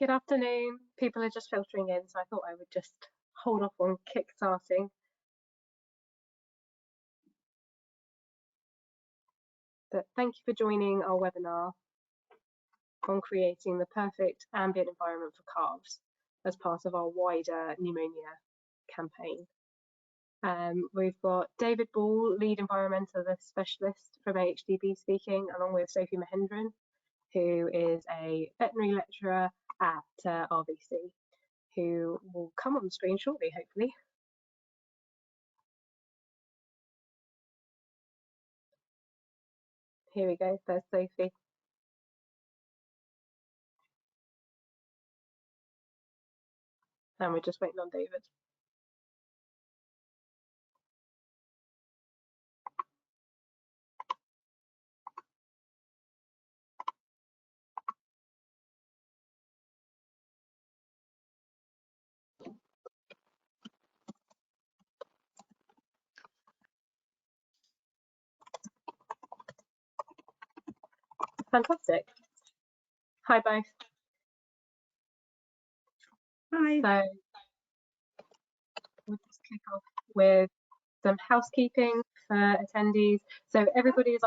Good afternoon. People are just filtering in, so I thought I would just hold off on kick-starting. But thank you for joining our webinar on creating the perfect ambient environment for calves as part of our wider pneumonia campaign. We've got David Ball, lead environmentalist specialist from AHDB speaking, along with Sophie Mahendran, who is a veterinary lecturer at RVC, who will come on the screen shortly, hopefully. Here we go, there's Sophie. And we're just waiting on David. Fantastic. Hi both. Hi. So we'll just kick off with some housekeeping for attendees. So everybody is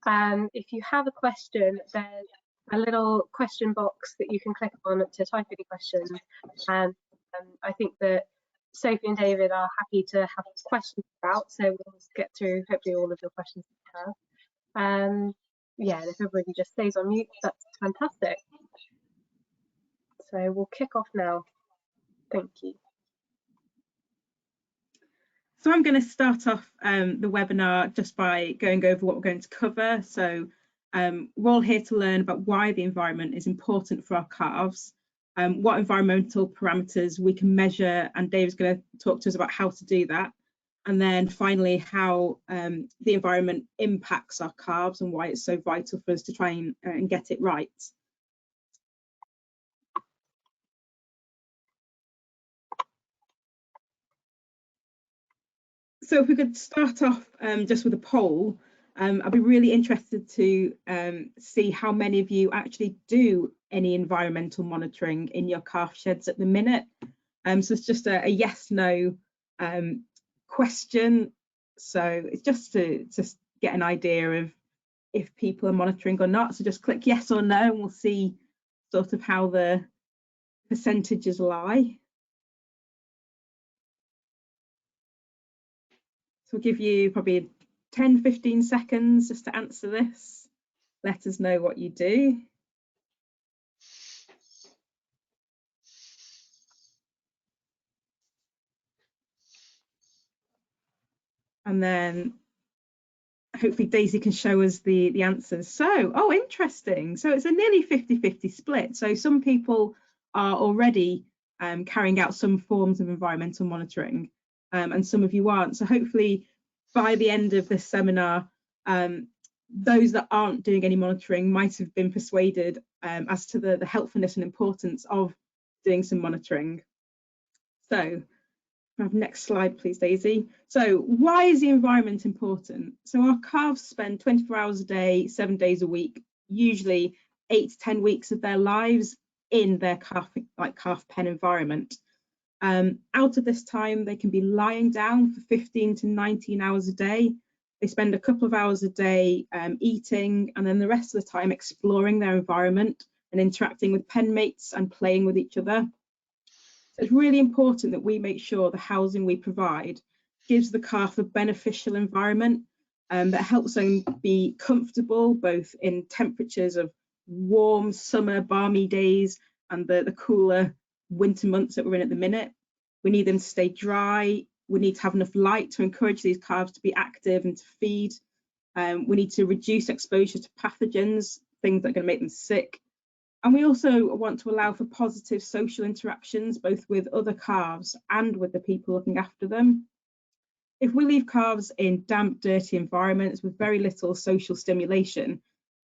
on. If you have a question, there's a little question box that you can click on to type any questions. And I think that Sophie and David are happy to have questions about, so we'll get through hopefully all of your questions that you have. Yeah, and if everybody just stays on mute, that's fantastic. So we'll kick off now. Thank you. So I'm going to start off the webinar just by going over what we're going to cover. So we're all here to learn about why the environment is important for our calves, what environmental parameters we can measure, and Dave's going to talk to us about how to do that. And then finally, how the environment impacts our calves and why it's so vital for us to try and get it right. So if we could start off just with a poll, I'd be really interested to see how many of you actually do any environmental monitoring in your calf sheds at the minute. So it's just a yes/no question. So it's just to get an idea of if people are monitoring or not. So just click yes or no, and we'll see sort of how the percentages lie. So we'll give you probably 10-15 seconds just to answer this. Let us know what you do. And then hopefully Daisy can show us the answers. So, oh, interesting. So it's a nearly 50-50 split. So some people are already carrying out some forms of environmental monitoring, and some of you aren't. So hopefully by the end of this seminar, those that aren't doing any monitoring might have been persuaded as to the helpfulness and importance of doing some monitoring. So next slide, please, Daisy. So why is the environment important? So our calves spend 24 hours a day, 7 days a week, usually 8 to 10 weeks of their lives in their calf pen environment. Out of this time, they can be lying down for 15 to 19 hours a day. They spend a couple of hours a day eating, and then the rest of the time exploring their environment and interacting with pen mates and playing with each other. So it's really important that we make sure the housing we provide gives the calf a beneficial environment that helps them be comfortable, both in temperatures of warm summer, balmy days and the cooler winter months that we're in at the minute. We need them to stay dry. We need to have enough light to encourage these calves to be active and to feed. We need to reduce exposure to pathogens, things that are going to make them sick. And we also want to allow for positive social interactions, both with other calves and with the people looking after them. If we leave calves in damp, dirty environments with very little social stimulation,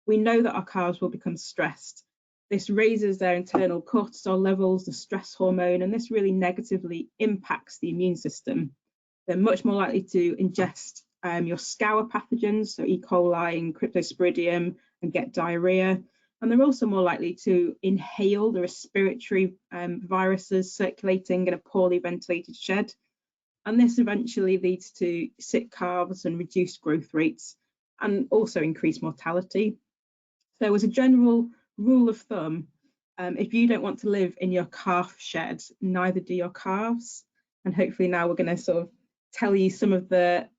we know that our calves will become stressed. This raises their internal cortisol levels, the stress hormone, and this really negatively impacts the immune system. They're much more likely to ingest your scour pathogens, so E. coli and Cryptosporidium, and get diarrhea. and they're also more likely to inhale the respiratory viruses circulating in a poorly ventilated shed. And this eventually leads to sick calves and reduced growth rates, and also increased mortality. So as a general rule of thumb, if you don't want to live in your calf shed, neither do your calves. And hopefully now we're going to sort of tell you some of the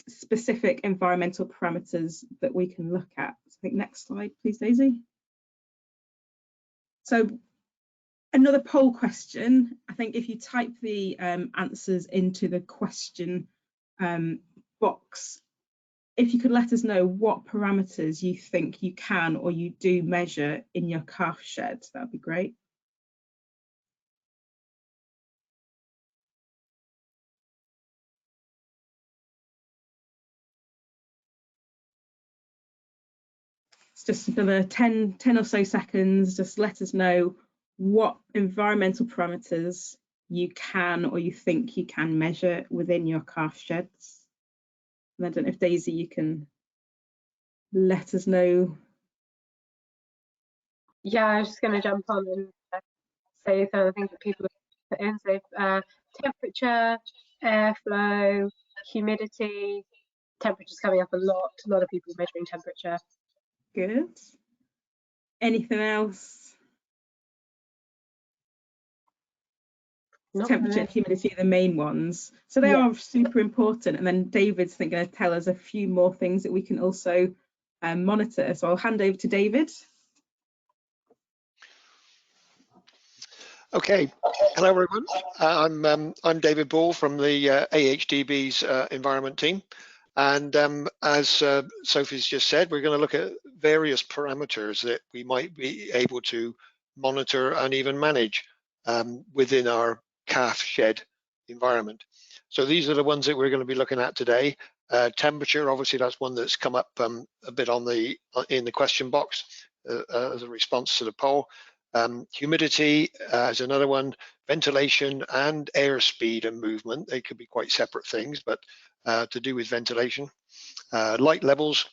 specific environmental parameters that we can look at. So I think next slide, please, Daisy. So another poll question. I think if you type the answers into the question box, if you could let us know what parameters you think you can or you do measure in your calf shed, that would be great. It's just another 10 or so seconds. Just let us know what environmental parameters you can or you think you can measure within your calf sheds. And I don't know if Daisy, you can let us know. Yeah, I was just going to jump on and say some of the things that people put in. So temperature, airflow, humidity. Temperature's coming up a lot. A lot of people measuring temperature. Good. Anything else? Not Temperature and humidity are the main ones. So they are super important. And then David's going to tell us a few more things that we can also monitor. So I'll hand over to David. Okay, hello everyone. I'm David Ball from the AHDB's environment team, and as Sophie's just said, we're going to look at various parameters that we might be able to monitor and even manage within our calf shed environment. So these are the ones that we're going to be looking at today. Temperature, obviously, that's one that's come up a bit on in the question box as a response to the poll. Humidity is another one, ventilation and airspeed and movement. They could be quite separate things, but to do with ventilation, light levels,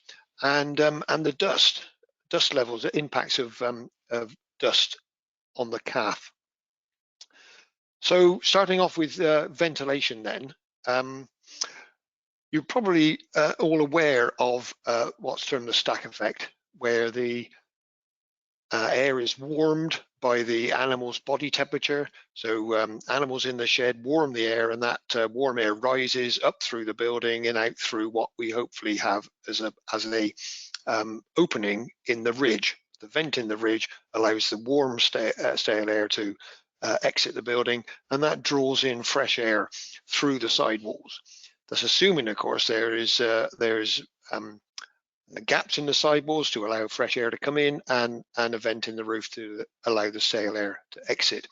and the dust levels, the impacts of dust on the calf. So starting off with ventilation then, you're probably all aware of what's termed the stack effect, where the air is warmed by the animal's body temperature. So animals in the shed warm the air, and that warm air rises up through the building and out through what we hopefully have as a opening in the ridge. The vent in the ridge allows the warm stale air to exit the building, and that draws in fresh air through the sidewalls. That's assuming, of course, there's gaps in the sidewalls to allow fresh air to come in, and a vent in the roof to allow the stale air to exit.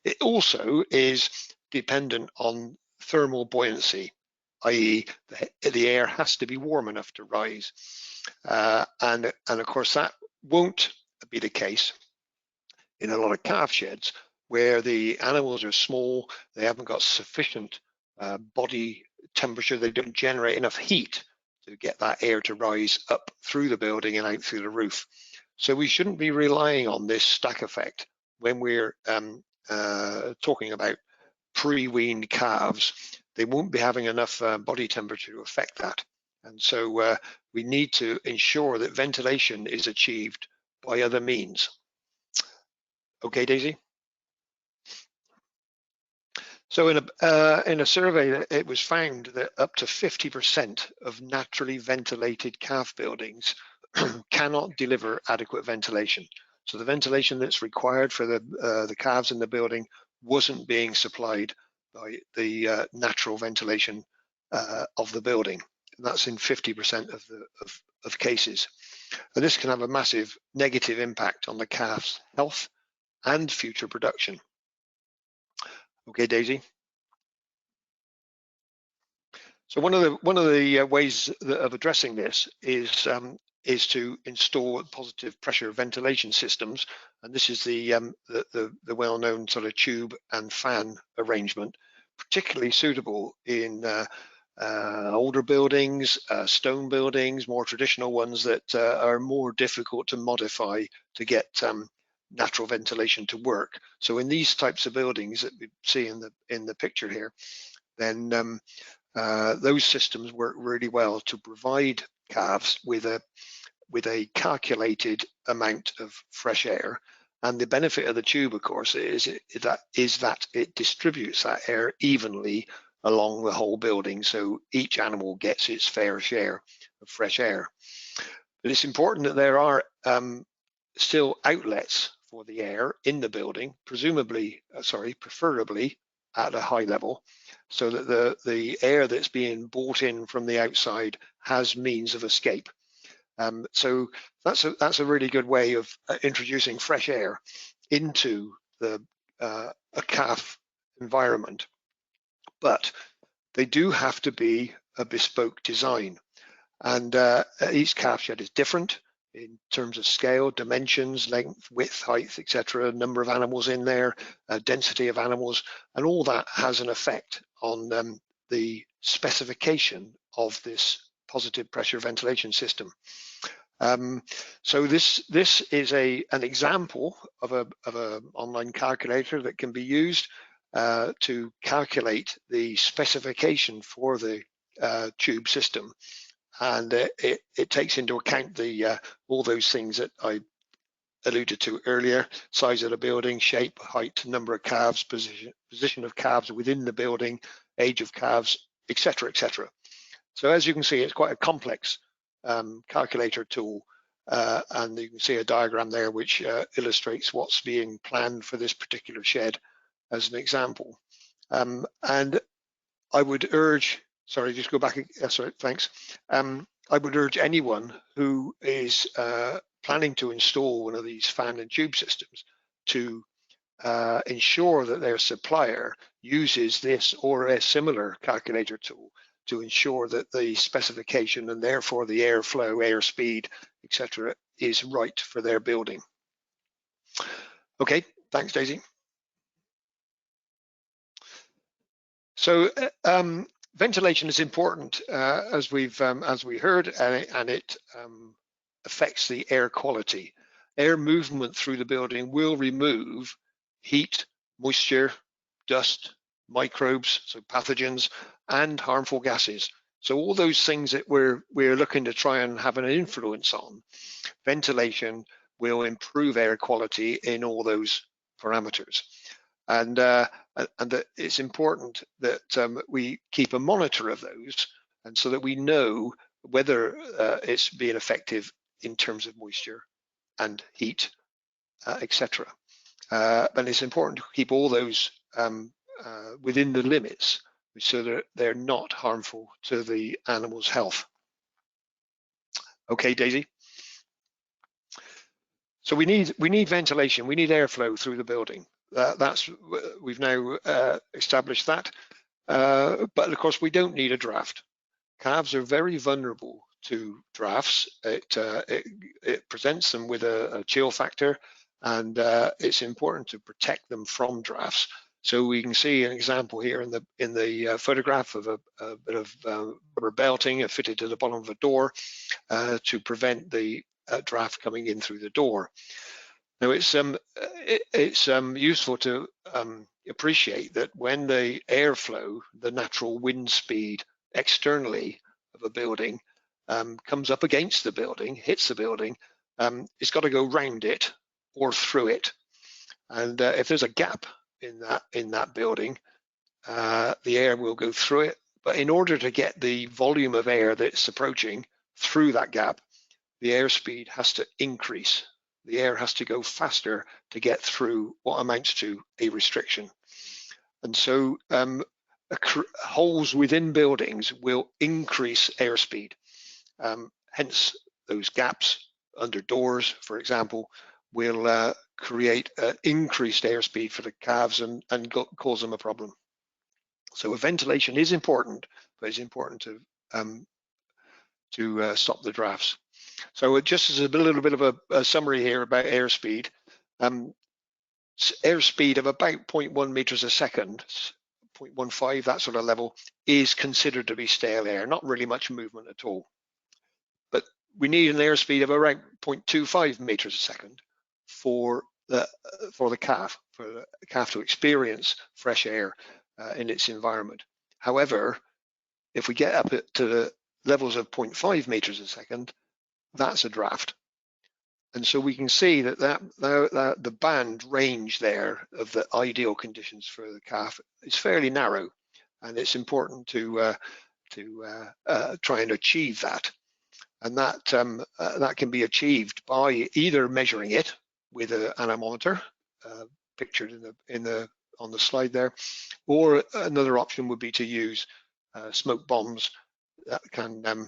It also is dependent on thermal buoyancy, i.e. the air has to be warm enough to rise. And of course that won't be the case in a lot of calf sheds where the animals are small, they haven't got sufficient body temperature, they don't generate enough heat to get that air to rise up through the building and out through the roof. So we shouldn't be relying on this stack effect when we're talking about pre-weaned calves. They won't be having enough body temperature to affect that. And so we need to ensure that ventilation is achieved by other means. Okay, Daisy? So in a survey, it was found that up to 50% of naturally ventilated calf buildings cannot deliver adequate ventilation. So the ventilation that's required for the calves in the building wasn't being supplied by the natural ventilation of the building. And that's in 50% of cases. And this can have a massive negative impact on the calf's health and future production. Okay, Daisy. So one of the ways of addressing this is to install positive pressure ventilation systems, and this is the well-known sort of tube and fan arrangement, particularly suitable in older buildings, stone buildings, more traditional ones that are more difficult to modify to get natural ventilation to work. So in these types of buildings that we see in the picture here, then those systems work really well to provide calves with a calculated amount of fresh air. And the benefit of the tube, of course, is that it distributes that air evenly along the whole building, so each animal gets its fair share of fresh air. But it's important that there are still outlets for the air in the building, preferably at a high level, so that the air that's being brought in from the outside has means of escape. So that's a really good way of introducing fresh air into a calf environment. But they do have to be a bespoke design, and each calf shed is different in terms of scale, dimensions, length, width, height, etc., number of animals in there, density of animals, and all that has an effect on the specification of this positive pressure ventilation system. So this is an example of an online calculator that can be used to calculate the specification for the tube system, and it takes into account all those things that I alluded to earlier: size of the building, shape, height, number of calves, position of calves within the building, age of calves, etc., etc. So as you can see, it's quite a complex calculator tool, and you can see a diagram there which illustrates what's being planned for this particular shed as an example. And I would urge, sorry, just go back, sorry, thanks. I would urge anyone who is planning to install one of these fan and tube systems to ensure that their supplier uses this or a similar calculator tool to ensure that the specification and therefore the airflow, airspeed, etc., is right for their building. Okay, thanks, Daisy. So ventilation is important, as we heard, and it affects the air quality. Air movement through the building will remove heat, moisture, dust, microbes, so pathogens, and harmful gases. So all those things that we're looking to try and have an influence on, ventilation will improve air quality in all those parameters. And that it's important that we keep a monitor of those, and so that we know whether it's being effective in terms of moisture and heat, etc. And it's important to keep all those within the limits, so that they're not harmful to the animal's health. Okay, Daisy. So we need ventilation. We need airflow through the building. We've now established that. But of course, we don't need a draft. Calves are very vulnerable to drafts. It presents them with a chill factor, and it's important to protect them from drafts. So we can see an example here in the photograph of a bit of rubber belting fitted to the bottom of a door to prevent the draft coming in through the door. Now it's useful to appreciate that when the airflow, the natural wind speed externally of a building comes up against the building, hits the building, it's got to go round it or through it. And if there's a gap in that building, the air will go through it. But in order to get the volume of air that's approaching through that gap, the airspeed has to increase. The air has to go faster to get through what amounts to a restriction. And so holes within buildings will increase airspeed. Hence, those gaps under doors, for example, will create increased airspeed for the calves and cause them a problem. So ventilation is important, but it's important to stop the drafts. So just as a little bit of a summary here about airspeed, airspeed of about 0.1 meters a second 0.15, that sort of level, is considered to be stale air, not really much movement at all. But we need an airspeed of around 0.25 meters a second for the calf, to experience fresh air in its environment. However, if we get up to the levels of 0.5 meters a second, that's a draft. And so we can see that the band range there of the ideal conditions for the calf is fairly narrow, and it's important to try and achieve that. And that can be achieved by either measuring it with an anemometer, pictured on the slide there, or another option would be to use smoke bombs that can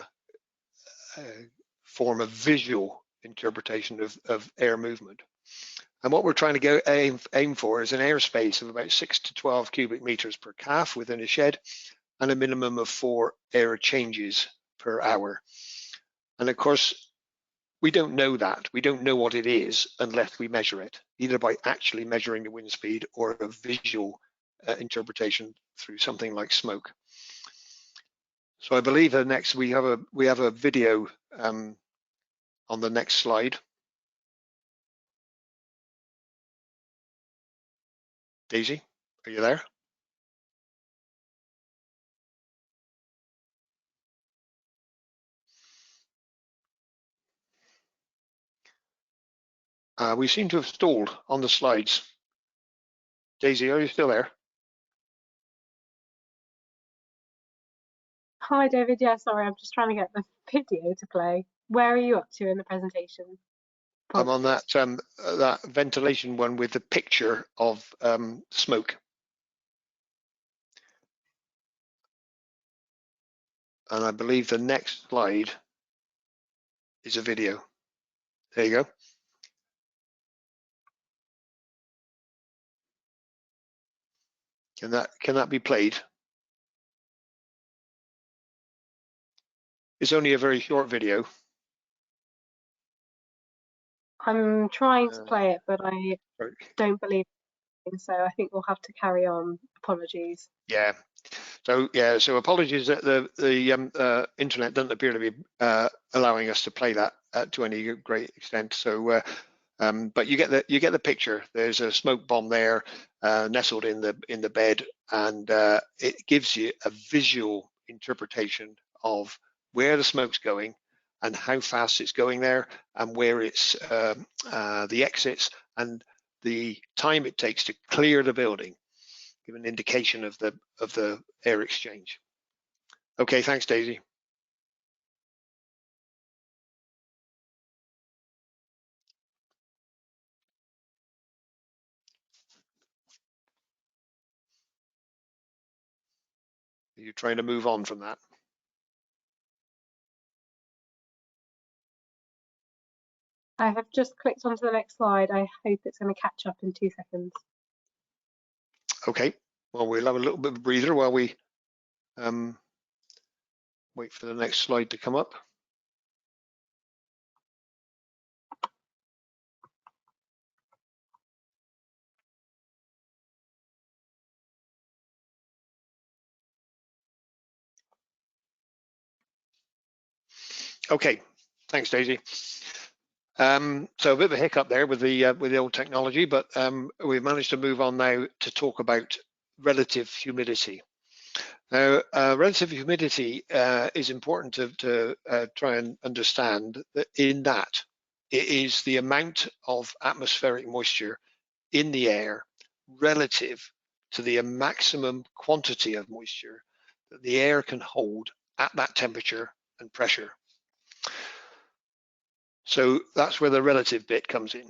form a visual interpretation of air movement. And what we're trying to aim for is an airspace of about 6 to 12 cubic meters per calf within a shed, and a minimum of 4 air changes per hour. And of course, we don't know that. We don't know what it is unless we measure it, either by actually measuring the wind speed or a visual interpretation through something like smoke. So I believe next we have a video on the next slide. Daisy, are you there? We seem to have stalled on the slides. Daisy, are you still there? Hi, David. Yeah, sorry, I'm just trying to get the video to play. Where are you up to in the presentation? I'm on that ventilation one with the picture of smoke. And I believe the next slide is a video. There you go. Can that be played? It's only a very short video. I'm trying to play it, but I don't believe it, so I think we'll have to carry on. Apologies. Yeah. So apologies that the internet doesn't appear to be allowing us to play that to any great extent. So, but you get the picture. There's a smoke bomb there nestled in the bed, and it gives you a visual interpretation of where the smoke's going and how fast it's going there, and where it's the exits and the time it takes to clear the building. Give an indication of the air exchange. Okay, thanks, Daisy. Are you trying to move on from that? I have just clicked onto the next slide. I hope it's going to catch up in 2 seconds. Okay, well, we'll have a little bit of a breather while we wait for the next slide to come up. Okay, thanks, Daisy. So a bit of a hiccup there with the old technology, but we've managed to move on now to talk about relative humidity. Now, relative humidity is important to try and understand that in that it is the amount of atmospheric moisture in the air relative to the maximum quantity of moisture that the air can hold at that temperature and pressure. So that's where the relative bit comes in.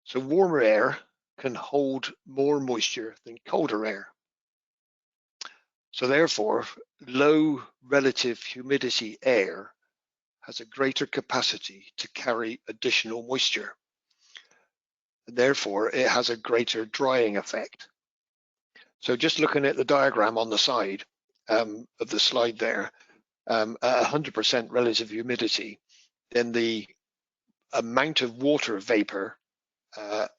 So warmer air can hold more moisture than colder air. So therefore, low relative humidity air has a greater capacity to carry additional moisture. Therefore, it has a greater drying effect. So just looking at the diagram on the side of the slide there, at 100% relative humidity, then the amount of water vapor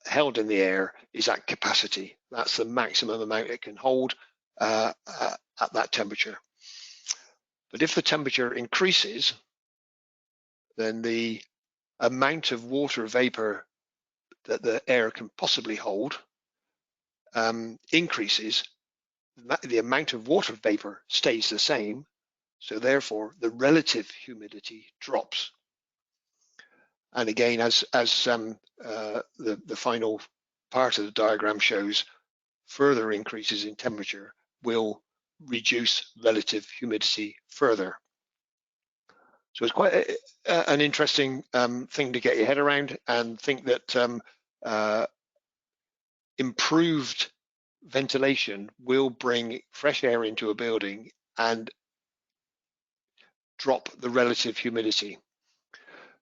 held in the air is at capacity. That's the maximum amount it can hold at that temperature. But if the temperature increases, then the amount of water vapor that the air can possibly hold increases. The amount of water vapor stays the same, so therefore the relative humidity drops. And again, as the final part of the diagram shows, further increases in temperature will reduce relative humidity further. So it's quite an interesting thing to get your head around, and think that improved ventilation will bring fresh air into a building and drop the relative humidity.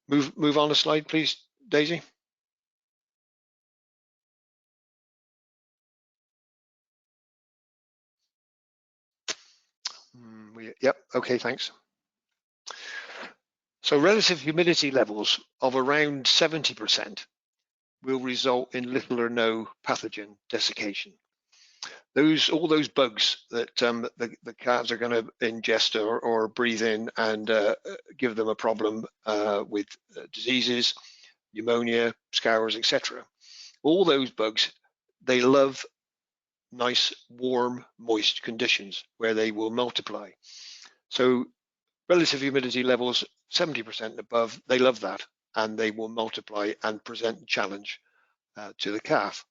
Move on a slide, please, Daisy. Yep, okay, thanks. So relative humidity levels of around 70% will result in little or no pathogen desiccation. All those bugs that the calves are going to ingest or breathe in and give them a problem with diseases, pneumonia, scours, etc. All those bugs, they love nice, warm, moist conditions where they will multiply. So relative humidity levels 70% and above, they love that, and they will multiply and present a challenge to the calf.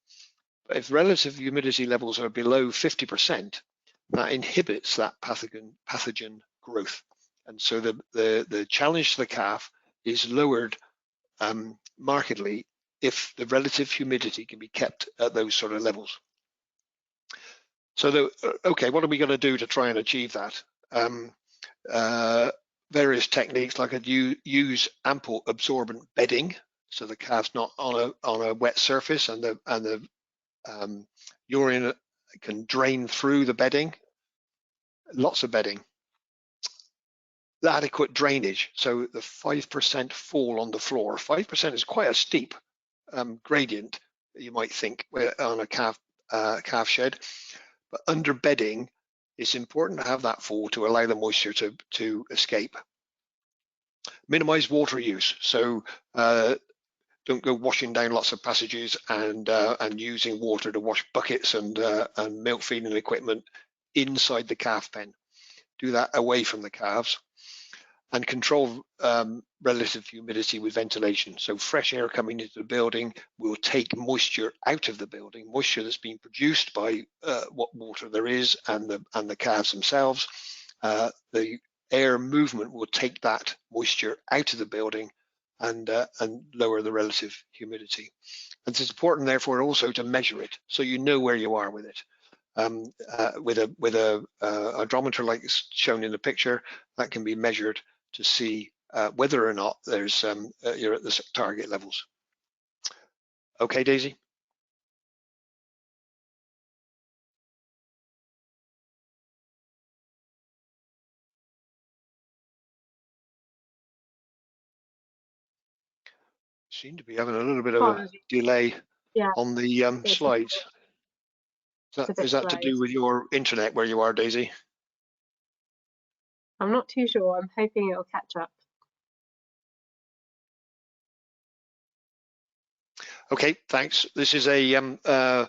But if relative humidity levels are below 50%, that inhibits that pathogen growth. And so the challenge to the calf is lowered markedly if the relative humidity can be kept at those sort of levels. So, okay, what are we going to do to try and achieve that? Various techniques, like I'd use ample absorbent bedding, so the calf's not on a wet surface, and the urine can drain through the bedding. Lots of bedding. The adequate drainage, so the 5% fall on the floor. 5% is quite a steep gradient, you might think, on a calf shed. But under bedding, it's important to have that fall to allow the moisture to escape. Minimize water use, so don't go washing down lots of passages and using water to wash buckets and milk feeding equipment inside the calf pen. Do that away from the calves. And control relative humidity with ventilation. So fresh air coming into the building will take moisture out of the building, moisture that's being produced by what water there is and the calves themselves. The air movement will take that moisture out of the building and lower the relative humidity. And it's important, therefore, also to measure it so you know where you are with it. With a hydrometer like shown in the picture, that can be measured to see whether or not there's you're at the target levels. Okay, Daisy. Seem to be having a little bit of a delay on the slides. Is that to do with your internet where you are, Daisy? I'm not too sure. I'm hoping it'll catch up. Okay, thanks. This is a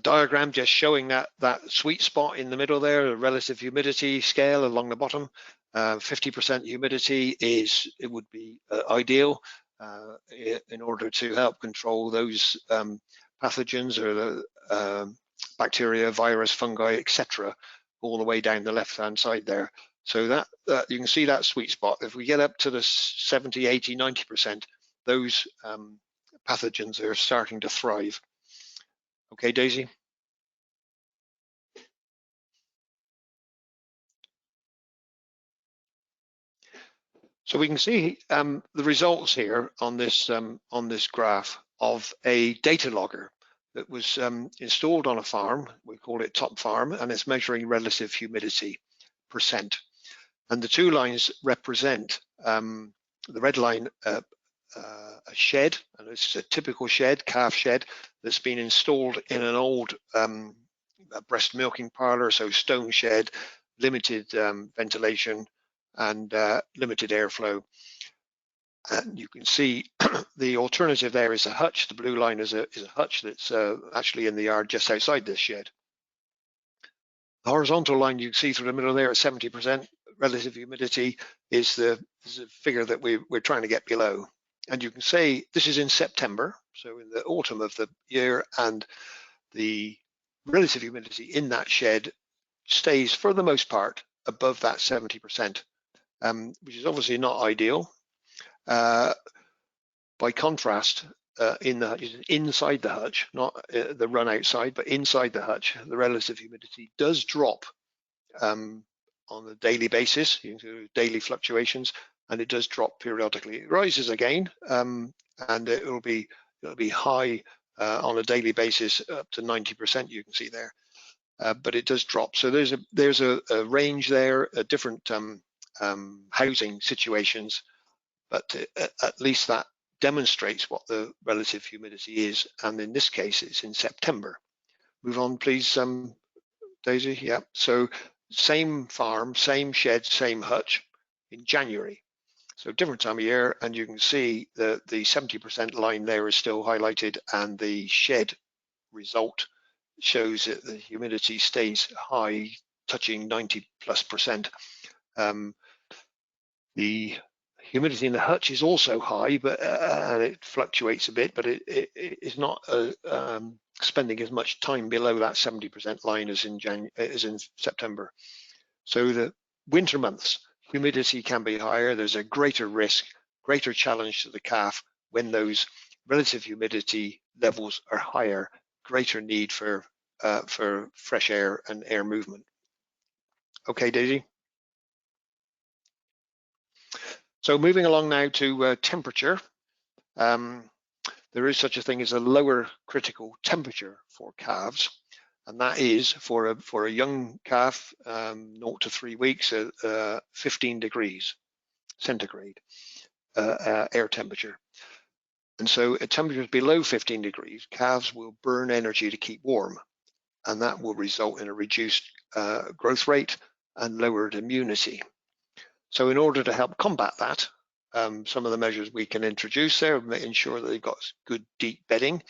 diagram just showing that sweet spot in the middle there, a relative humidity scale along the bottom. 50% humidity would be ideal in order to help control those pathogens or the bacteria, virus, fungi, etc., all the way down the left-hand side there. So that you can see that sweet spot. If we get up to the 70, 80, 90%, those pathogens are starting to thrive. Okay, Daisy? So we can see the results here on this graph of a data logger that was installed on a farm. We call it Top Farm, and it's measuring relative humidity %. And the two lines represent the red line a shed, and this is a typical shed, calf shed, that's been installed in an old breast milking parlour, so stone shed, limited ventilation and limited airflow. And you can see the alternative there is a hutch. The blue line is a hutch that's actually in the yard just outside this shed. The horizontal line you can see through the middle there at 70% relative humidity is the figure that we're trying to get below. And you can say this is in September, so in the autumn of the year, and the relative humidity in that shed stays for the most part above that 70%, which is obviously not ideal. By contrast, inside the hutch, not the run outside, but inside the hutch, the relative humidity does drop on a daily basis, daily fluctuations, and it does drop periodically. It rises again, and it'll be high on a daily basis up to 90%. You can see there, but it does drop. So there's a range there, different housing situations, but at least that demonstrates what the relative humidity is, and in this case it's in September. Move on please, Daisy. Yeah, so same farm, same shed, same hutch in January, so different time of year, and you can see the 70% line there is still highlighted, and the shed result shows that the humidity stays high, touching 90+%. The humidity in the hutch is also high, but and it fluctuates a bit, but it is not spending as much time below that 70% line as in September. So the winter months, humidity can be higher. There's a greater risk, greater challenge to the calf when those relative humidity levels are higher, greater need for fresh air and air movement. Okay, Daisy. So moving along now to temperature. There is such a thing as a lower critical temperature for calves, and that is for a young calf, 0 to 3 weeks, 15 degrees centigrade air temperature. And so at temperatures below 15 degrees, calves will burn energy to keep warm, and that will result in a reduced growth rate and lowered immunity. So in order to help combat that, some of the measures we can introduce there, ensure that they've got good deep bedding.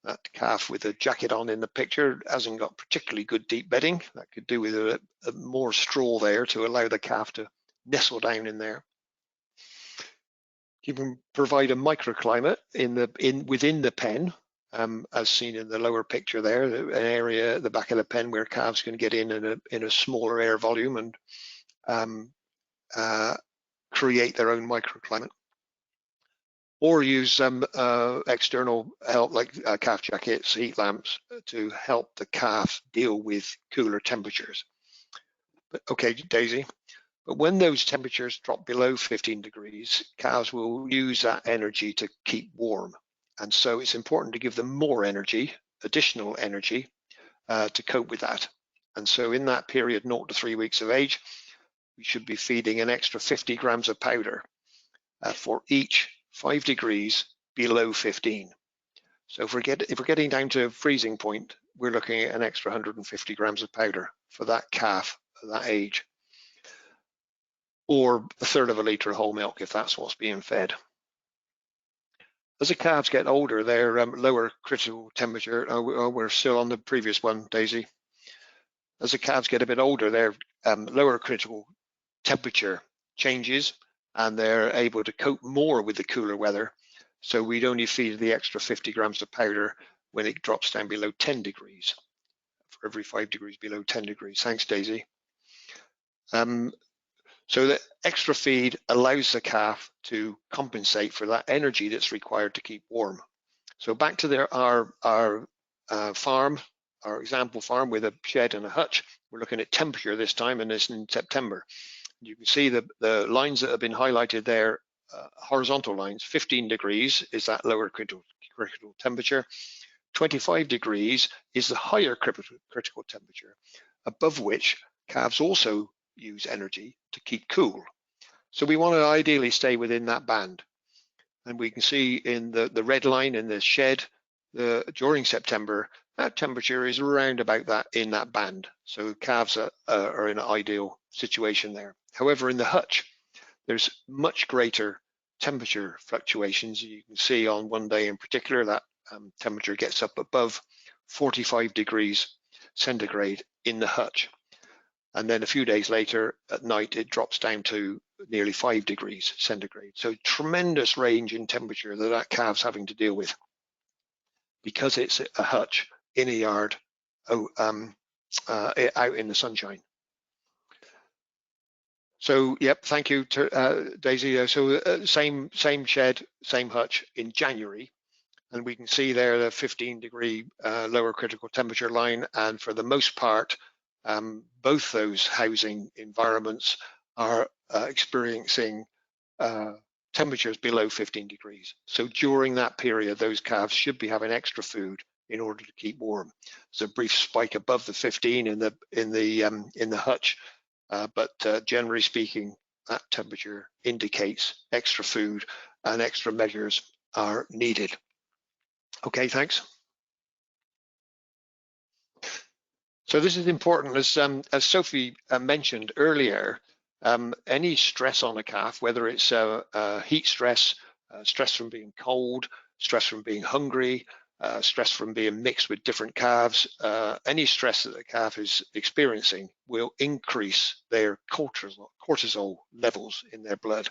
That calf with a jacket on in the picture hasn't got particularly good deep bedding. That could do with a more straw there to allow the calf to nestle down in there. You can provide a microclimate within the pen, as seen in the lower picture there, an area at the back of the pen where calves can get in a smaller air volume and create their own microclimate, or use some external help like calf jackets, heat lamps, to help the calf deal with cooler temperatures. But okay, Daisy, but when those temperatures drop below 15 degrees, calves will use that energy to keep warm. And so it's important to give them more energy, additional energy, to cope with that. And so in that period, 0 to 3 weeks of age, we should be feeding an extra 50 grams of powder for each 5 degrees below 15. So if we're getting down to freezing point, we're looking at an extra 150 grams of powder for that calf at that age, or 1/3 of a litre of whole milk if that's what's being fed. As the calves get older, their lower critical temperature, we're still on the previous one, Daisy. As the calves get a bit older, their lower critical temperature changes, and they're able to cope more with the cooler weather. So we'd only feed the extra 50 grams of powder when it drops down below 10 degrees, for every 5 degrees below 10 degrees. Thanks, Daisy. So the extra feed allows the calf to compensate for that energy that's required to keep warm. So back to our farm, our example farm with a shed and a hutch. We're looking at temperature this time, and it's in September. You can see the lines that have been highlighted there, horizontal lines. 15 degrees is that lower critical temperature. 25 degrees is the higher critical temperature, above which calves also use energy to keep cool. So we want to ideally stay within that band. And we can see in the red line in the shed, during September, that temperature is around about that, in that band. So calves are in an ideal situation there. However, in the hutch, there's much greater temperature fluctuations. You can see on one day in particular that temperature gets up above 45 degrees centigrade in the hutch. And then a few days later at night, it drops down to nearly 5 degrees centigrade. So tremendous range in temperature that calf's having to deal with, because it's a hutch in a yard out in the sunshine. So, yep, thank you, Daisy. So same shed, same hutch in January, and we can see there the 15-degree lower critical temperature line, and for the most part, both those housing environments are experiencing temperatures below 15 degrees. So during that period, those calves should be having extra food in order to keep warm. There's a brief spike above the 15 in the hutch, but generally speaking, that temperature indicates extra food and extra measures are needed. Okay, thanks. So this is important, as Sophie mentioned earlier. Any stress on a calf, whether it's heat stress, stress from being cold, stress from being hungry, stress from being mixed with different calves, any stress that the calf is experiencing will increase their cortisol levels in their blood.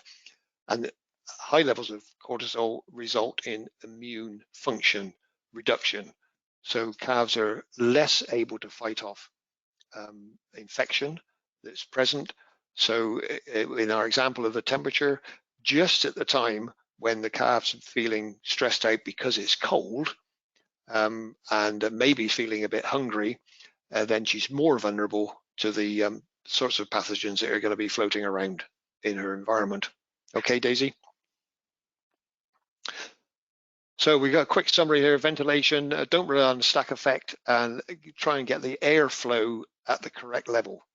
And high levels of cortisol result in immune function reduction. So calves are less able to fight off infection that's present. So in our example of the temperature, just at the time when the calf's feeling stressed out because it's cold, and maybe feeling a bit hungry, then she's more vulnerable to the sorts of pathogens that are going to be floating around in her environment. Okay, Daisy? So we got a quick summary here. Ventilation, don't rely on the stack effect, and try and get the airflow at the correct level.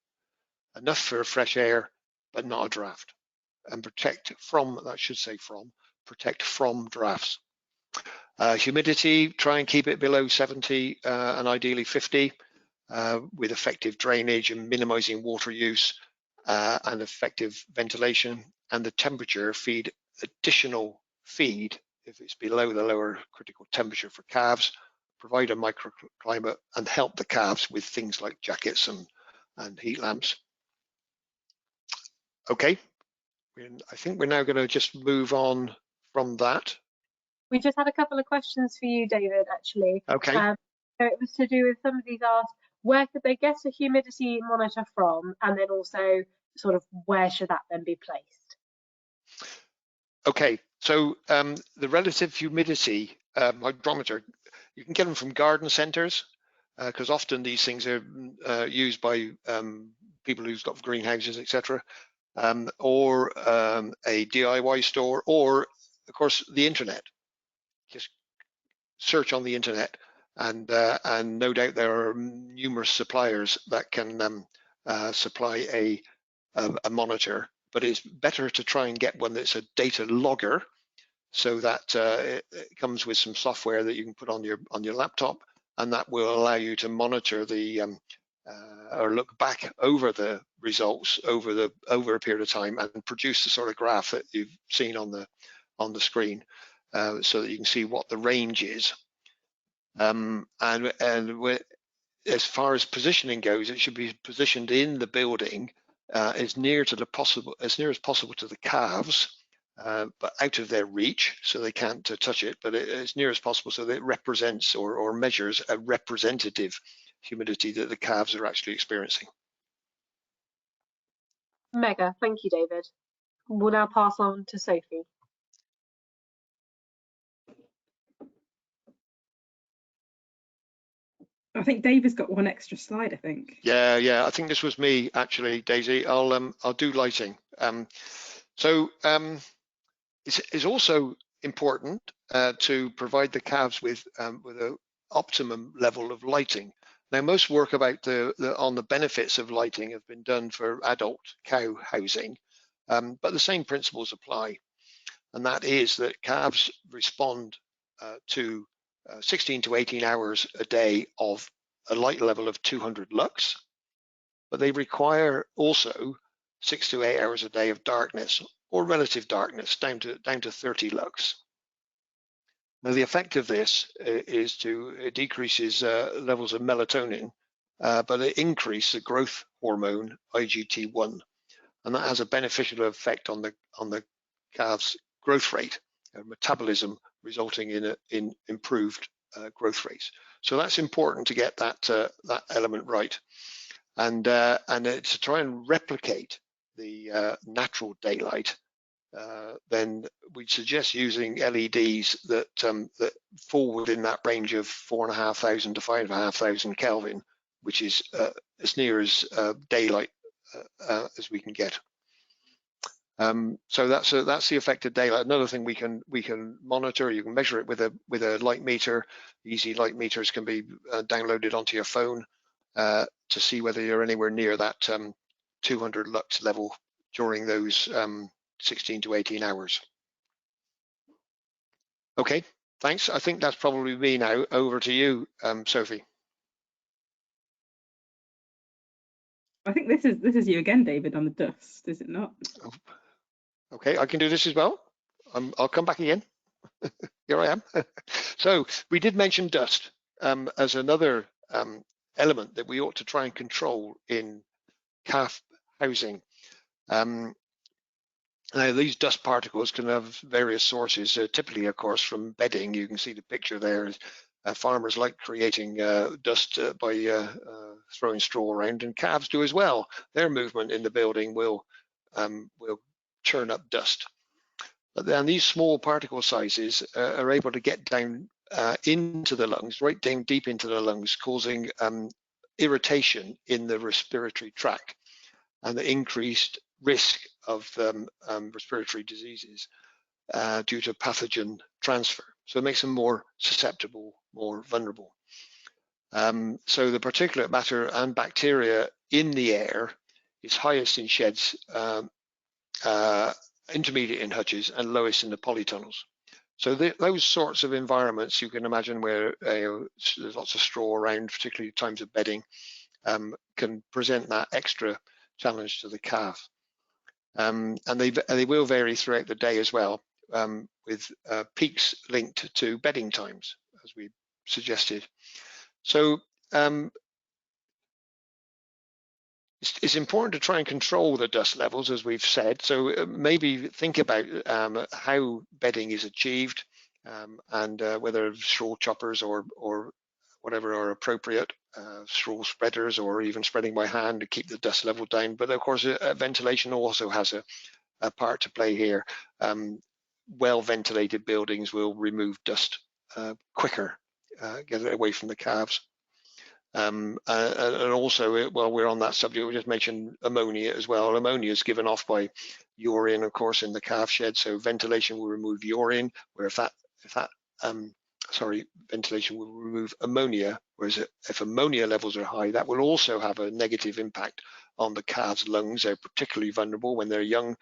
Enough for fresh air, but not a draft. And protect from, that should say from, protect from drafts. Humidity, try and keep it below 70 and ideally 50 with effective drainage and minimizing water use and effective ventilation. And the temperature, feed additional feed if it's below the lower critical temperature for calves, provide a microclimate and help the calves with things like jackets and heat lamps. Okay, I think we're now going to just move on from that. We just had a couple of questions for you, David, actually. Okay. So it was to do with, somebody's asked, where could they get a humidity monitor from? And then also sort of where should that then be placed? Okay, so the relative humidity hygrometer, you can get them from garden centres, because often these things are used by people who've got greenhouses, etc., or a DIY store, or of course the internet. Just search on the internet, and no doubt there are numerous suppliers that can supply a monitor. But it's better to try and get one that's a data logger, so that it comes with some software that you can put on your laptop, and that will allow you to monitor the or look back over the results over a period of time and produce the sort of graph that you've seen on the screen, so that you can see what the range is. And as far as positioning goes, it should be positioned in the building as near as possible to the calves, but out of their reach, so they can't touch it, but as near as possible so that it represents or measures a representative humidity that the calves are actually experiencing. Mega, thank you, David. We'll now pass on to Sophie. I think David's got one extra slide, I think. Yeah, I think this was me actually, Daisy. I'll do lighting. It's also important to provide the calves with an optimum level of lighting. Now, most work about on the benefits of lighting have been done for adult cow housing, but the same principles apply. and that is that calves respond to 16 to 18 hours a day of a light level of 200 lux, but they require also 6 to 8 hours a day of darkness or relative darkness down to 30 lux. Now the effect of this is it decreases levels of melatonin, but it increases the growth hormone IGT-1, and that has a beneficial effect on the calf's growth rate, metabolism, resulting in improved growth rates. So that's important to get that element right, and to try and replicate the natural daylight. Then we'd suggest using LEDs that fall within that range of 4,500 to 5,500 Kelvin, which is as near as daylight as we can get. So that's the effect of daylight. Another thing we can monitor. You can measure it with a light meter. Easy light meters can be downloaded onto your phone to see whether you're anywhere near that 200 lux level during those 16 to 18 hours. Okay, thanks. I think that's probably me now. Over to you, Sophie. I think this is you again, David, on the dust, is it not? Oh, okay, I can do this as well. I'll come back again. Here I am. So we did mention dust as another element that we ought to try and control in calf housing. Now, these dust particles can have various sources, typically, of course, from bedding. You can see the picture there. Farmers like creating dust by throwing straw around, and calves do as well. Their movement in the building will churn up dust. But then these small particle sizes are able to get down into the lungs, right down deep into the lungs, causing irritation in the respiratory tract and the increased risk of respiratory diseases due to pathogen transfer. So it makes them more susceptible, more vulnerable. So the particulate matter and bacteria in the air is highest in sheds, intermediate in hutches, and lowest in the polytunnels. So those sorts of environments, you can imagine, where there's lots of straw around, particularly times of bedding, can present that extra challenge to the calf. And they will vary throughout the day as well, with peaks linked to bedding times, as we suggested. So it's important to try and control the dust levels, as we've said. So maybe think about how bedding is achieved, and whether straw choppers or whatever are appropriate, straw spreaders, or even spreading by hand to keep the dust level down. But of course, ventilation also has a part to play here. Well-ventilated buildings will remove dust quicker, get it away from the calves. And also, while we're on that subject, we just mentioned ammonia as well. Ammonia is given off by urine, of course, in the calf shed. So ventilation will remove urine, where ventilation will remove ammonia. Whereas if ammonia levels are high, that will also have a negative impact on the calves' lungs. They're particularly vulnerable when they're young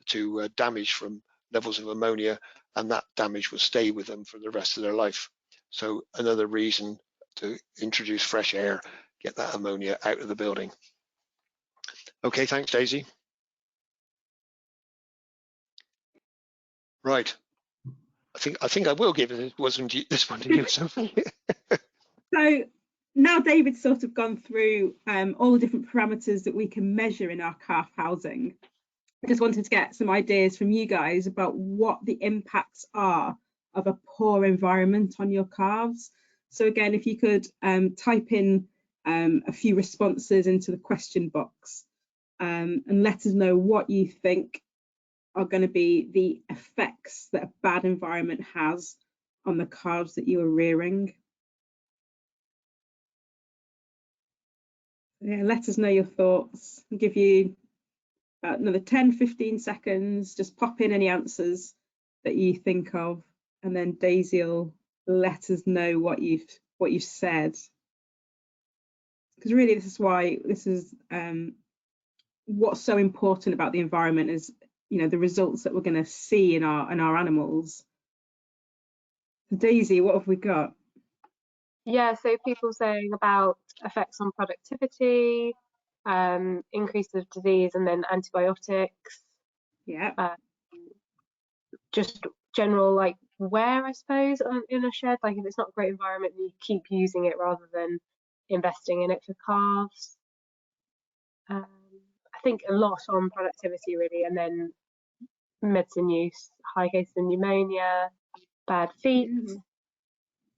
to damage from levels of ammonia, and that damage will stay with them for the rest of their life. So another reason to introduce fresh air, get that ammonia out of the building. Okay, thanks, Daisy. Right. I think I will give this one to you, Sophie. So now David's sort of gone through all the different parameters that we can measure in our calf housing. I just wanted to get some ideas from you guys about what the impacts are of a poor environment on your calves. So again, if you could type in a few responses into the question box and let us know what you think are going to be the effects that a bad environment has on the calves that you are rearing. Yeah, let us know your thoughts. I'll give you about another 10-15 seconds. Just pop in any answers that you think of, and then Daisy will let us know what you've said. Because really, this is why what's so important about the environment is the results that we're going to see in our animals. So Daisy, what have we got? Yeah, so people saying about effects on productivity, increase of disease, and then antibiotics. Yeah. Just general like wear, I suppose, in a shed. Like if it's not a great environment, you keep using it rather than investing in it for calves. I think a lot on productivity really, and then medicine use, high cases of pneumonia, bad feet,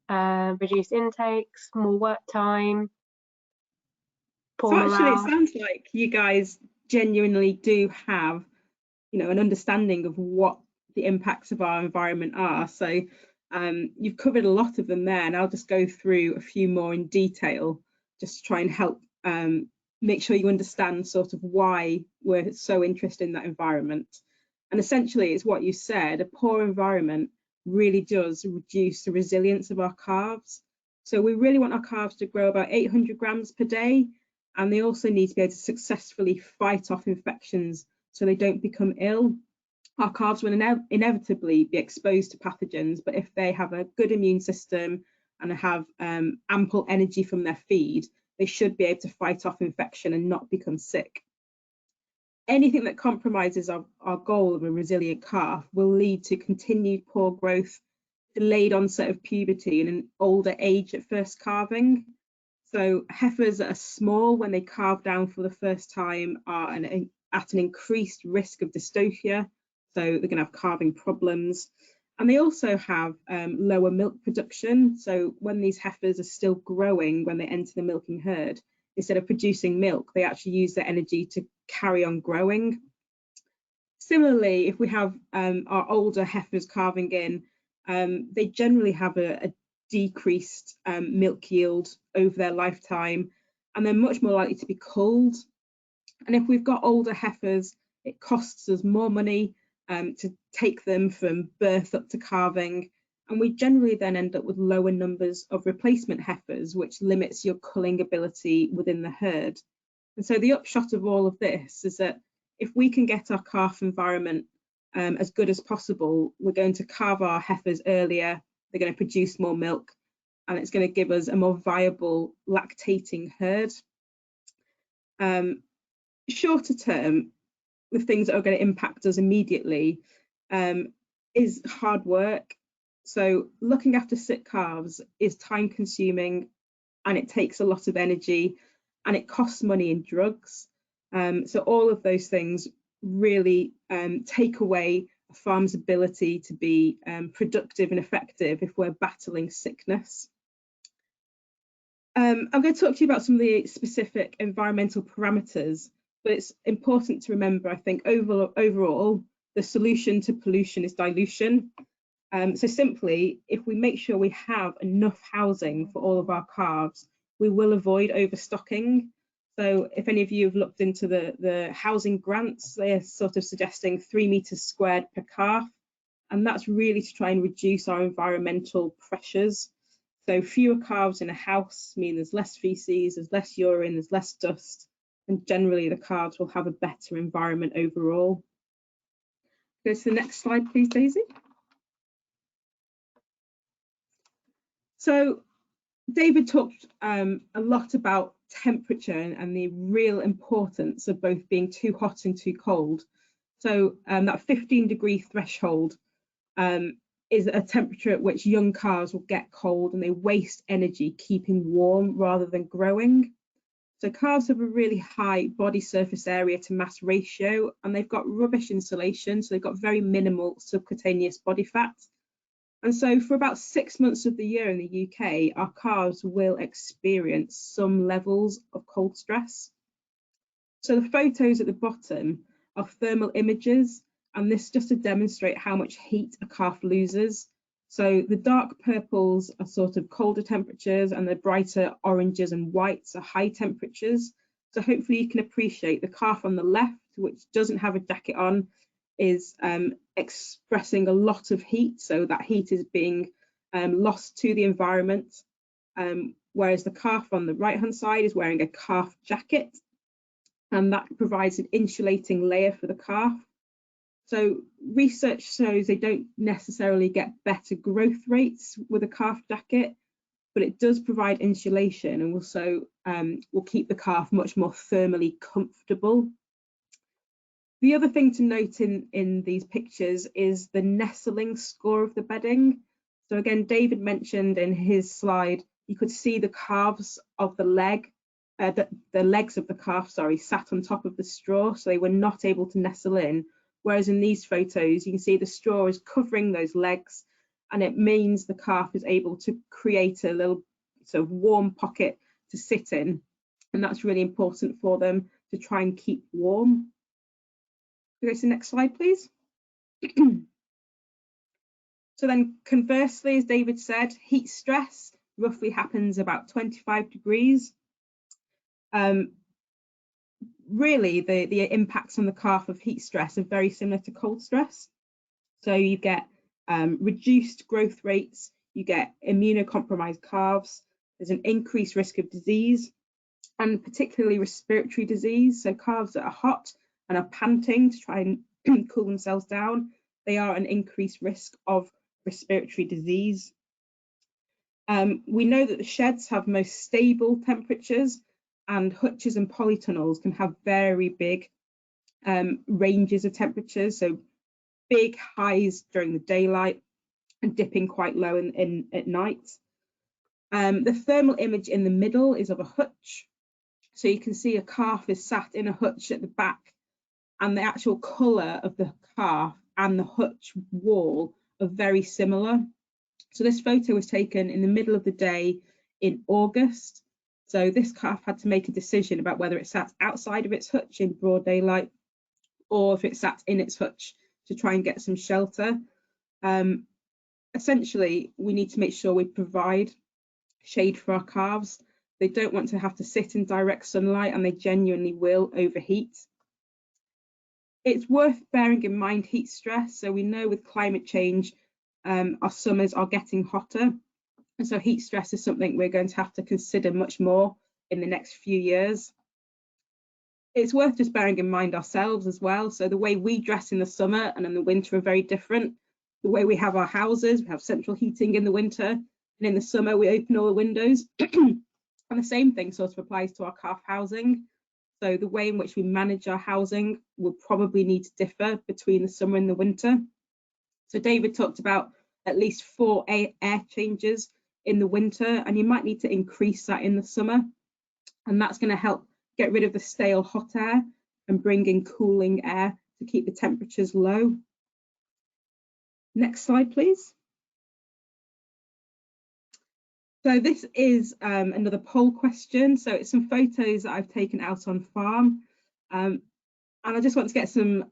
reduced intakes, more work time, poor So actually, morale. it sounds like you guys genuinely do have, an understanding of what the impacts of our environment are. So you've covered a lot of them there, and I'll just go through a few more in detail, just to try and help make sure you understand sort of why we're so interested in that environment. And essentially, it's what you said, a poor environment really does reduce the resilience of our calves. So we really want our calves to grow about 800 grams per day, and they also need to be able to successfully fight off infections so they don't become ill. Our calves will inevitably be exposed to pathogens, but if they have a good immune system and have ample energy from their feed, they should be able to fight off infection and not become sick. Anything that compromises our goal of a resilient calf will lead to continued poor growth, delayed onset of puberty, and an older age at first calving. So heifers that are small when they calve down for the first time are at an increased risk of dystocia, so they're going to have calving problems. And they also have lower milk production. So when these heifers are still growing, when they enter the milking herd, instead of producing milk, they actually use their energy to carry on growing. Similarly, if we have our older heifers calving in, they generally have a decreased milk yield over their lifetime, and they're much more likely to be culled. And if we've got older heifers, it costs us more money to take them from birth up to calving, and we generally then end up with lower numbers of replacement heifers, which limits your culling ability within the herd. And so the upshot of all of this is that if we can get our calf environment as good as possible, we're going to calve our heifers earlier, they're going to produce more milk, and it's going to give us a more viable lactating herd. Shorter term, the things that are going to impact us immediately is hard work. So looking after sick calves is time consuming, and it takes a lot of energy, and it costs money in drugs. So all of those things really take away a farm's ability to be productive and effective if we're battling sickness. I'm going to talk to you about some of the specific environmental parameters, but it's important to remember, I think, overall, the solution to pollution is dilution. So simply, if we make sure we have enough housing for all of our calves, we will avoid overstocking. So if any of you have looked into the housing grants, they're sort of suggesting 3 meters squared per calf, and that's really to try and reduce our environmental pressures. So fewer calves in a house mean there's less feces, there's less urine, there's less dust, and generally the calves will have a better environment overall. Go to the next slide, please, Daisy. So David talked a lot about temperature and the real importance of both being too hot and too cold. So that 15-degree threshold is a temperature at which young calves will get cold and they waste energy keeping warm rather than growing. So calves have a really high body surface area to mass ratio, and they've got rubbish insulation, so they've got very minimal subcutaneous body fat. And so for about 6 months of the year in the UK, our calves will experience some levels of cold stress. So the photos at the bottom are thermal images, and this just to demonstrate how much heat a calf loses. So the dark purples are sort of colder temperatures, and the brighter oranges and whites are high temperatures. So hopefully you can appreciate the calf on the left, which doesn't have a jacket on, is expressing a lot of heat. So that heat is being lost to the environment, whereas the calf on the right-hand side is wearing a calf jacket, and that provides an insulating layer for the calf. So research shows they don't necessarily get better growth rates with a calf jacket, but it does provide insulation and also will keep the calf much more thermally comfortable. The other thing to note in these pictures is the nestling score of the bedding. So again, David mentioned in his slide, you could see the calves of the legs of the calf, sorry, sat on top of the straw, so they were not able to nestle in. Whereas in these photos, you can see the straw is covering those legs, and it means the calf is able to create a little sort of warm pocket to sit in. And that's really important for them to try and keep warm. Go to the next slide, please. So then conversely, as David said, heat stress roughly happens about 25 degrees. Really, the impacts on the calf of heat stress are very similar to cold stress. So you get reduced growth rates, you get immunocompromised calves, there's an increased risk of disease, and particularly respiratory disease. So calves that are hot and are panting to try and cool themselves down, they are an increased risk of respiratory disease. We know that the sheds have most stable temperatures, and hutches and polytunnels can have very big ranges of temperatures, so big highs during the daylight and dipping quite low at night. The thermal image in the middle is of a hutch. So you can see a calf is sat in a hutch at the back, and the actual colour of the calf and the hutch wall are very similar. So this photo was taken in the middle of the day in August. So this calf had to make a decision about whether it sat outside of its hutch in broad daylight or if it sat in its hutch to try and get some shelter. Essentially, we need to make sure we provide shade for our calves. They don't want to have to sit in direct sunlight, and they genuinely will overheat. It's worth bearing in mind heat stress. So we know with climate change, our summers are getting hotter. And so heat stress is something we're going to have to consider much more in the next few years. It's worth just bearing in mind ourselves as well. So the way we dress in the summer and in the winter are very different. The way we have our houses, we have central heating in the winter, and in the summer we open all the windows. And the same thing sort of applies to our calf housing. So the way in which we manage our housing will probably need to differ between the summer and the winter. So David talked about at least 4 air changes in the winter, and you might need to increase that in the summer. And that's going to help get rid of the stale hot air and bring in cooling air to keep the temperatures low. Next slide, please. So this is another poll question. So it's some photos that I've taken out on farm. And I just want to get some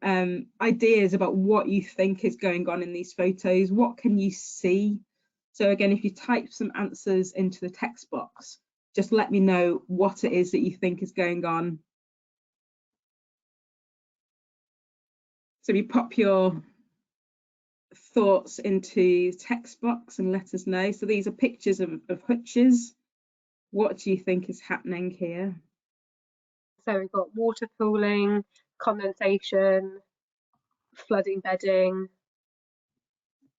ideas about what you think is going on in these photos. What can you see? So again, if you type some answers into the text box, just let me know what it is that you think is going on. So you pop your thoughts into text box and let us know. So these are pictures of hutches. What do you think is happening here? So we've got water pooling, condensation, flooding bedding,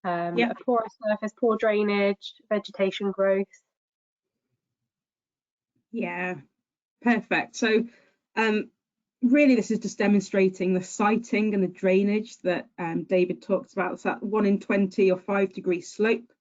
a porous surface, poor drainage, vegetation growth. Yeah, perfect. So really this is just demonstrating the siting and the drainage that David talked about. It's that 1 in 20 or 5 degree slope.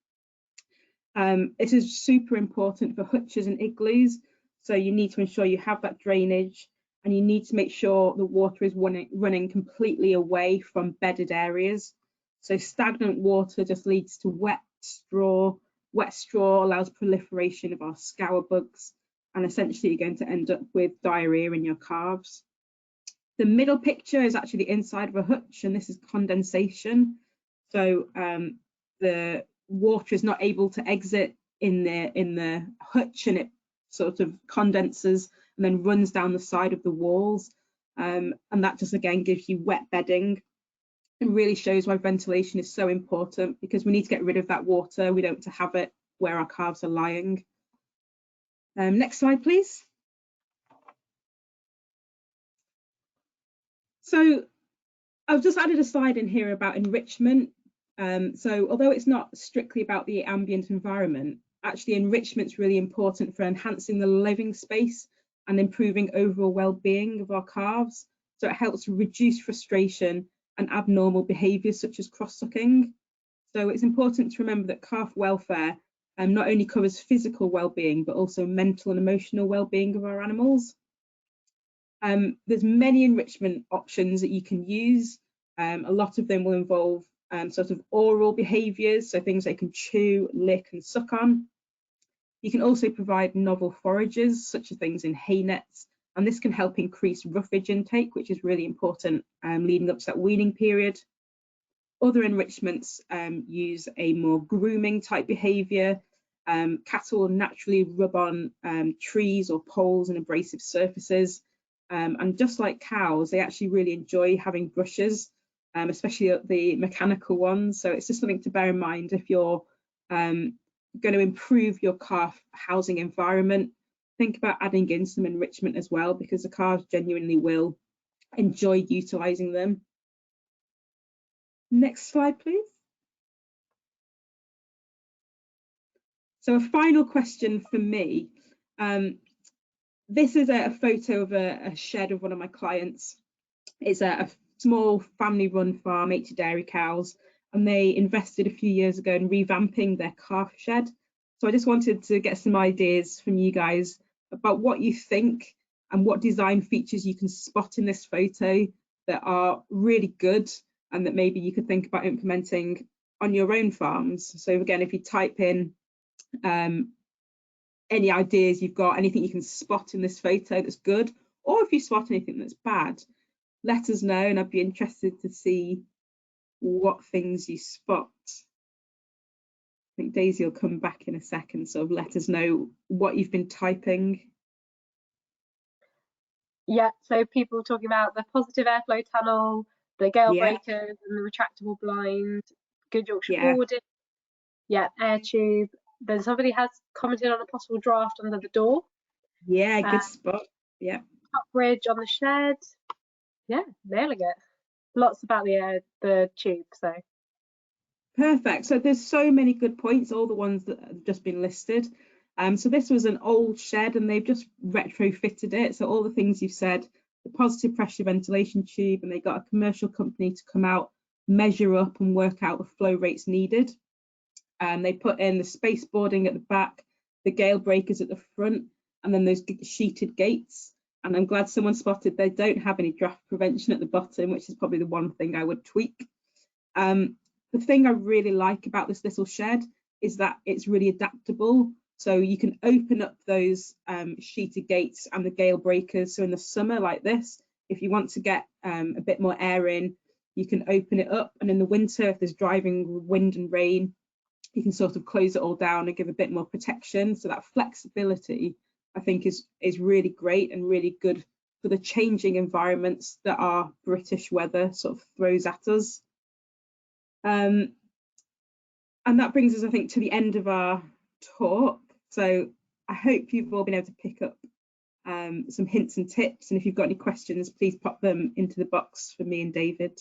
This is super important for hutches and igloos. So you need to ensure you have that drainage, and you need to make sure the water is running completely away from bedded areas. So stagnant water just leads to wet straw. Wet straw allows proliferation of our scour bugs, and essentially you're going to end up with diarrhea in your calves. The middle picture is actually the inside of a hutch, and this is condensation. So the water is not able to exit in the hutch, and it sort of condenses and then runs down the side of the walls, and that just again gives you wet bedding. It really shows why ventilation is so important, because we need to get rid of that water. We don't want to have it where our calves are lying. Next slide, please. So I've just added a slide in here about enrichment. So although it's not strictly about the ambient environment, actually enrichment's really important for enhancing the living space and improving overall well-being of our calves. So it helps reduce frustration and abnormal behaviours such as cross-sucking. So it's important to remember that calf welfare not only covers physical well-being, but also mental and emotional well-being of our animals. There's many enrichment options that you can use. A lot of them will involve sort of oral behaviours, so things they can chew, lick and suck on. You can also provide novel forages, such as things in hay nets, and this can help increase roughage intake, which is really important leading up to that weaning period. Other enrichments use a more grooming type behaviour. Cattle naturally rub on trees or poles and abrasive surfaces. And just like cows, they actually really enjoy having brushes, especially the mechanical ones. So it's just something to bear in mind if you're going to improve your calf housing environment. Think about adding in some enrichment as well, because the calves genuinely will enjoy utilising them. Next slide, please. So a final question for me. This is a photo of a shed of one of my clients. It's a small family-run farm, 80 dairy cows, and they invested a few years ago in revamping their calf shed. So I just wanted to get some ideas from you guys about what you think and what design features you can spot in this photo that are really good and that maybe you could think about implementing on your own farms. So again, if you type in any ideas you've got, anything you can spot in this photo that's good, or if you spot anything that's bad, let us know, and I'd be interested to see what things you spot. I think Daisy will come back in a second, so let us know what you've been typing. Yeah, so people talking about the positive airflow tunnel, the gale breakers and the retractable blind, good Yorkshire boarding, air tube. Then somebody has commented on a possible draft under the door. Yeah, good spot. Yeah. Top bridge on the shed. Yeah, nailing it. Lots about the tube, so. Perfect. So there's so many good points, all the ones that have just been listed. So this was an old shed and they've just retrofitted it. So all the things you've said, the positive pressure ventilation tube, and they got a commercial company to come out, measure up and work out the flow rates needed. They put in the space boarding at the back, the gale breakers at the front, and then those sheeted gates. And I'm glad someone spotted they don't have any draft prevention at the bottom, which is probably the one thing I would tweak. The thing I really like about this little shed is that it's really adaptable. So you can open up those sheeted gates and the gale breakers. So in the summer like this, if you want to get a bit more air in, you can open it up. And in the winter, if there's driving wind and rain, you can sort of close it all down and give a bit more protection. So that flexibility, I think, is really great and really good for the changing environments that our British weather sort of throws at us. And that brings us, I think, to the end of our talk. So I hope you've all been able to pick up some hints and tips. And if you've got any questions, please pop them into the box for me and David.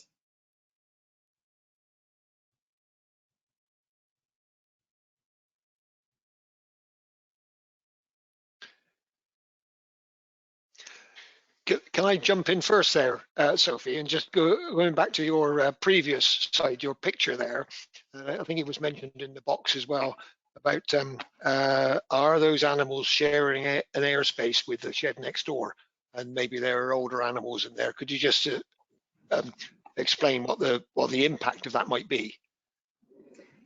Can I jump in first there, Sophie, and just going back to your previous slide, your picture there. I think it was mentioned in the box as well about are those animals sharing an airspace with the shed next door, and maybe there are older animals in there. Could you just explain what the impact of that might be?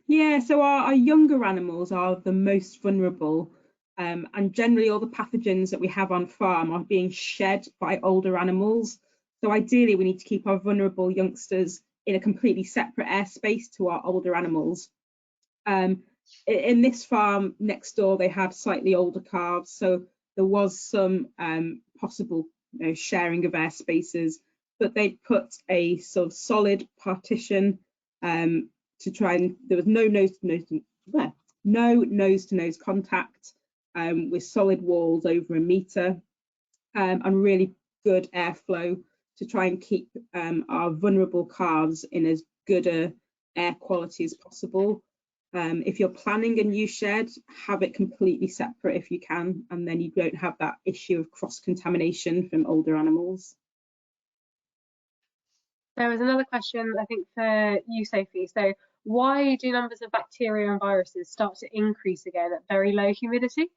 Yeah, so our younger animals are the most vulnerable. And generally all the pathogens that we have on farm are being shed by older animals. So ideally we need to keep our vulnerable youngsters in a completely separate airspace to our older animals. In this farm next door, they had slightly older calves, so there was some possible sharing of airspaces, but they put a sort of solid partition to try and, there was no nose-to-nose contact, with solid walls over 1 metre, and really good airflow. to try and keep our vulnerable calves in as good a air quality as possible. If you're planning a new shed, have it completely separate if you can, and then you don't have that issue of cross-contamination from older animals. There was another question, I think, for you, Sophie. So, why do numbers of bacteria and viruses start to increase again at very low humidity?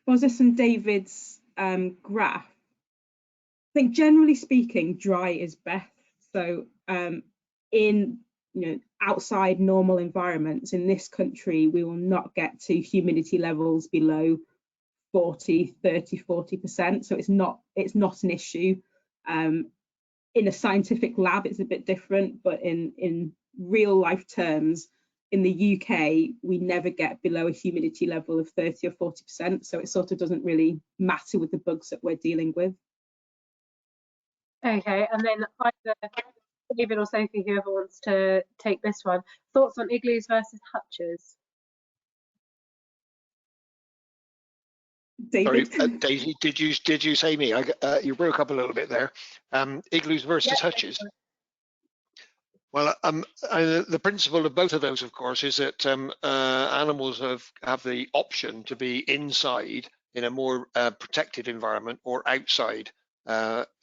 Was this from David's graph? I think generally speaking, dry is best. So in outside normal environments in this country, we will not get to humidity levels below 40%. So it's not an issue. In a scientific lab, it's a bit different, but in real life terms, in the UK, we never get below a humidity level of 30 or 40%. So it sort of doesn't really matter with the bugs that we're dealing with. Okay, and then either David or Sophie, whoever wants to take this one, thoughts on igloos versus hutches? David? Sorry, Daisy, did you say me? You broke up a little bit there. Igloos versus hutches. Well, the principle of both of those, of course, is that animals have the option to be inside in a more protected environment or outside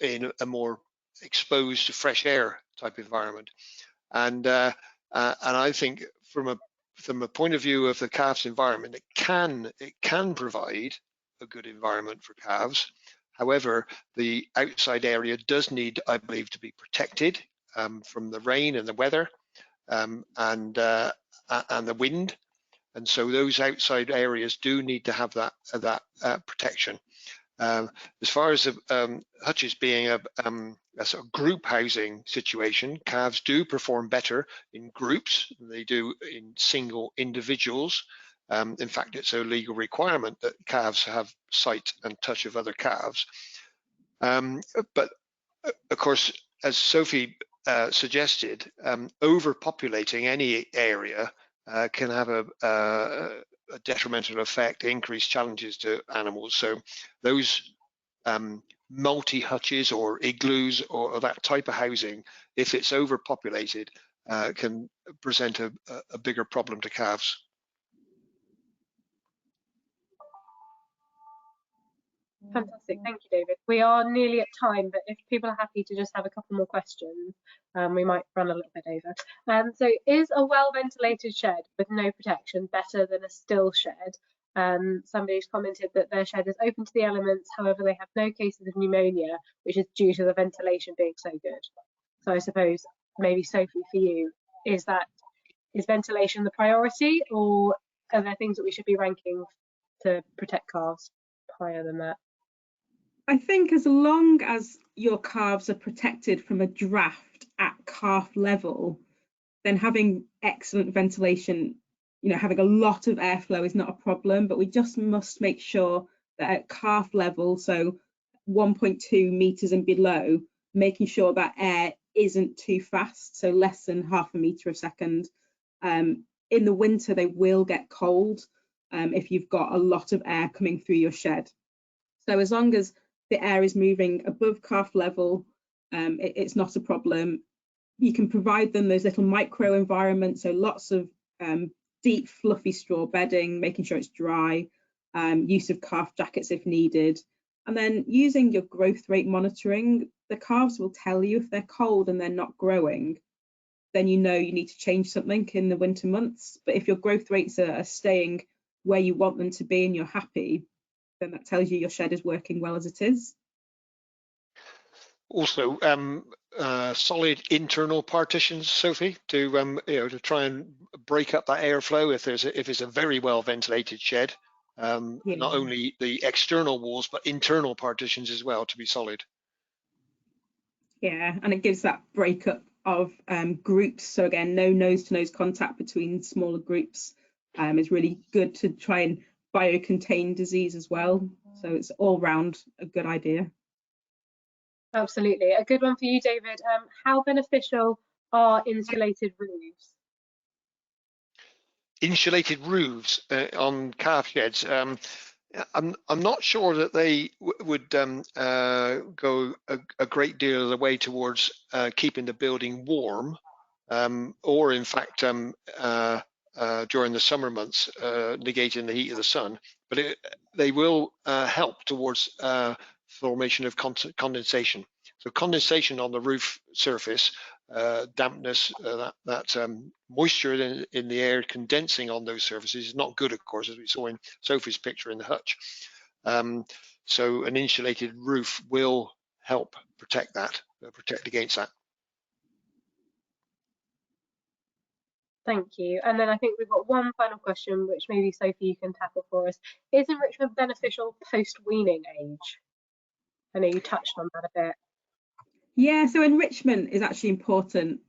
in a more exposed to fresh air type environment. And I think from a point of view of the calves environment, it can provide a good environment for calves. However, the outside area does need, I believe, to be protected from the rain and the weather and the wind, and so those outside areas do need to have that protection. As far as hutches being a sort of group housing situation, calves do perform better in groups than they do in single individuals. In fact, it's a legal requirement that calves have sight and touch of other calves. But of course, as Sophie suggested, overpopulating any area can have a detrimental effect, increased challenges to animals. So those multi-hutches or igloos or that type of housing, if it's overpopulated, can present a bigger problem to calves. Fantastic, thank you, David. We are nearly at time, but if people are happy to just have a couple more questions, we might run a little bit over. So is a well-ventilated shed with no protection better than a still shed? Somebody's commented that their shed is open to the elements, however they have no cases of pneumonia, which is due to the ventilation being so good. So I suppose maybe Sophie, for you, is ventilation the priority, or are there things that we should be ranking to protect calves higher than that? I think as long as your calves are protected from a draft at calf level, then having excellent ventilation, having a lot of airflow is not a problem, but we just must make sure that at calf level, so 1.2 meters and below, making sure that air isn't too fast, so less than half a meter a second. In the winter, they will get cold if you've got a lot of air coming through your shed. So as long as the air is moving above calf level, it's not a problem. You can provide them those little micro environments, so lots of deep fluffy straw bedding, making sure it's dry, use of calf jackets if needed, and then using your growth rate monitoring. The calves will tell you if they're cold and they're not growing, then you know you need to change something in the winter months. But if your growth rates are staying where you want them to be and you're happy, then that tells you your shed is working well as it is. Also, solid internal partitions, Sophie, to to try and break up that airflow if it's a very well ventilated shed. Not only the external walls, but internal partitions as well to be solid. Yeah, and it gives that breakup of groups. So again, no nose-to-nose contact between smaller groups is really good to try and biocontain disease as well. So it's all round a good idea. Absolutely. A good one for you, David. How beneficial are insulated roofs? Insulated roofs on calf sheds. I'm not sure that they would go a great deal of the way towards keeping the building warm, or in fact during the summer months, negating the heat of the sun. But they will help towards formation of condensation. So condensation on the roof surface, dampness, that moisture in the air condensing on those surfaces is not good, of course, as we saw in Sophie's picture in the hutch. So an insulated roof will help protect that, protect against that. Thank you. And then I think we've got one final question, which maybe Sophie you can tackle for us. Is enrichment beneficial post-weaning age? I know you touched on that a bit. Yeah, so enrichment is actually important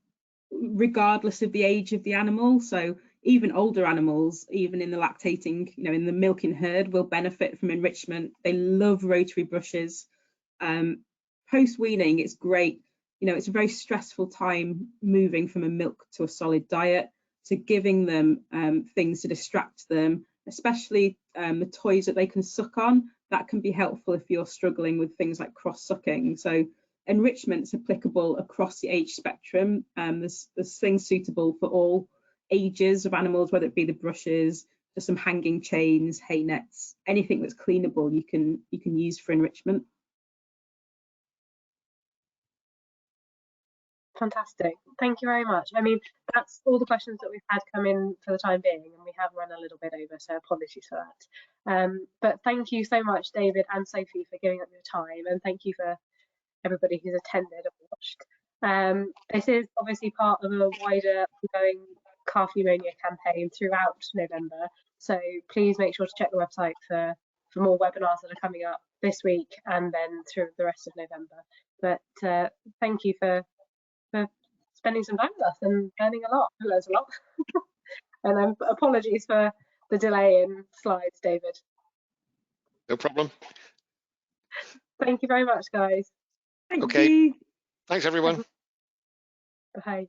regardless of the age of the animal. So even older animals, even in the lactating, in the milking herd, will benefit from enrichment. They love rotary brushes. Post-weaning, it's great. It's a very stressful time moving from a milk to a solid diet. So giving them things to distract them, especially the toys that they can suck on, that can be helpful if you're struggling with things like cross-sucking. So enrichment's applicable across the age spectrum. There's things suitable for all ages of animals, whether it be the brushes, just some hanging chains, hay nets, anything that's cleanable you can use for enrichment. Fantastic. Thank you very much. I mean, that's all the questions that we've had come in for the time being, and we have run a little bit over, so apologies for that. But thank you so much, David and Sophie, for giving up your time, and thank you for everybody who's attended and watched. This is obviously part of a wider ongoing calf pneumonia campaign throughout November, so please make sure to check the website for more webinars that are coming up this week and then through the rest of November. But thank you for spending some time with us and learning a lot. I learned a lot. And apologies for the delay in slides, David. No problem. Thank you very much, guys. Thank you. Thanks, everyone. Bye.